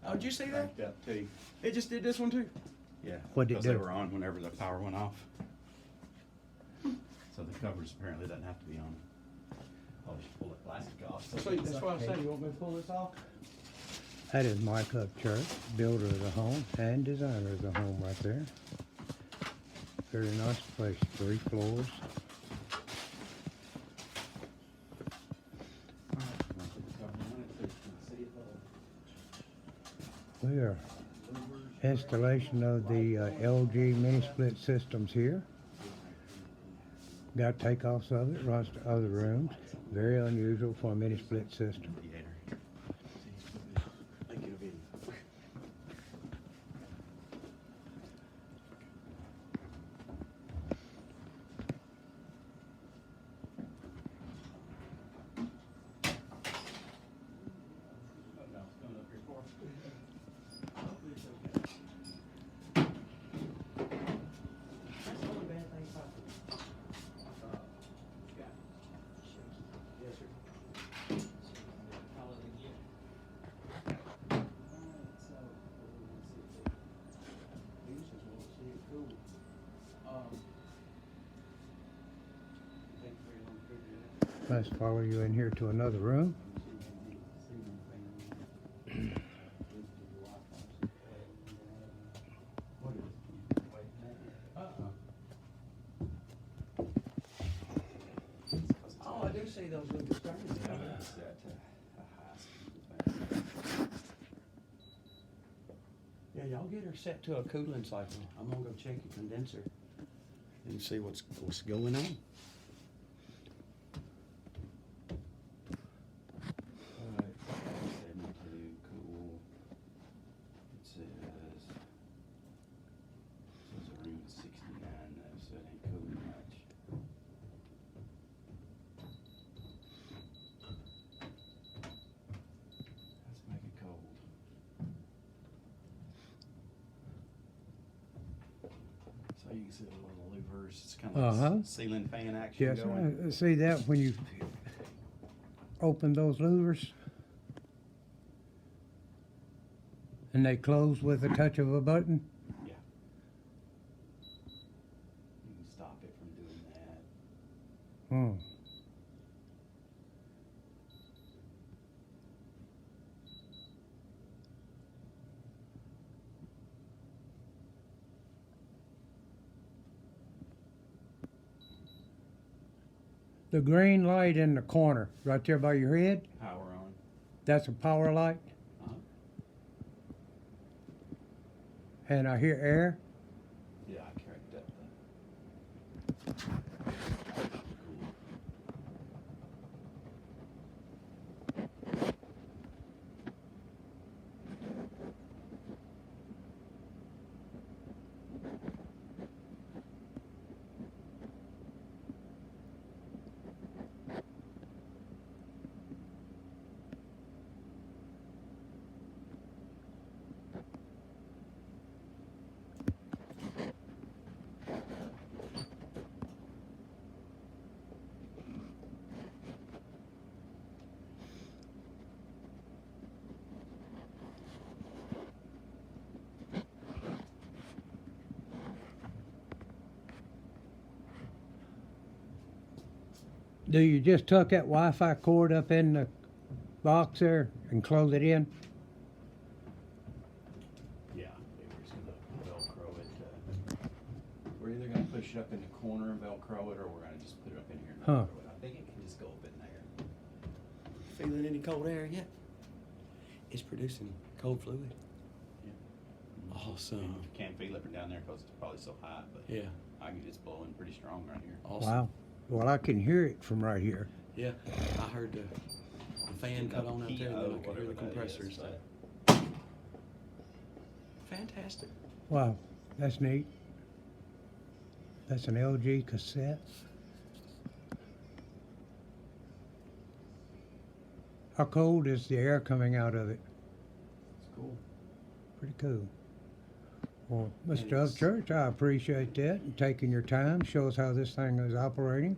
Oh, did you see that? Cranked up too. It just did this one too. Yeah. What'd it because they do? were on whenever the power went off. So the covers apparently doesn't have to be on. I'll just pull the plastic off. So that's what I said. You want me to pull this off? That is Mike Upchurch, builder of the home and designer of the home right there. Very nice place, 3 floors. We are installation of the LG mini split systems here. Got takeoffs of it, runs to other rooms. Very unusual for a mini split system. Let's follow you in here to another room. Oh, I do see those little stars. Yeah, y'all get her set to a cooling cycle. I'm gonna go check your condenser and see what's going on. So you can see the little louvers. It's kind of like ceiling fan action Yes, going. see that when you open those louvers? And they close with a touch of a button? Yeah. You can stop it from doing that. Hmm. The green light in the corner, right there by your head, Power on. that's a power light. Uh-huh. And I hear air. Yeah, I cranked up the. Do you just tuck that Wi-Fi cord up in the box there and close it in? Yeah, we're just gonna Velcro it. We're either gonna push it up in the corner and Velcro it, or we're gonna just put it up in here and Huh. Velcro it. I think it can just go up in there. Feeling any cold air yet? It's producing cold fluid. Yeah. Awesome. And you can't feel it from down there because it's probably so hot, but Yeah. I can just blow in pretty strong right here. Awesome. Wow. Well, I can hear it from right here. Yeah, I heard the fan cut on out there, and then I could hear the compressors. Fantastic. Wow, that's neat. That's an LG cassette. How cold is the air coming out of it? It's cool. Pretty cool. Well, And Mr. it's- Upchurch, I appreciate that and taking your time. Show us how this thing is operating.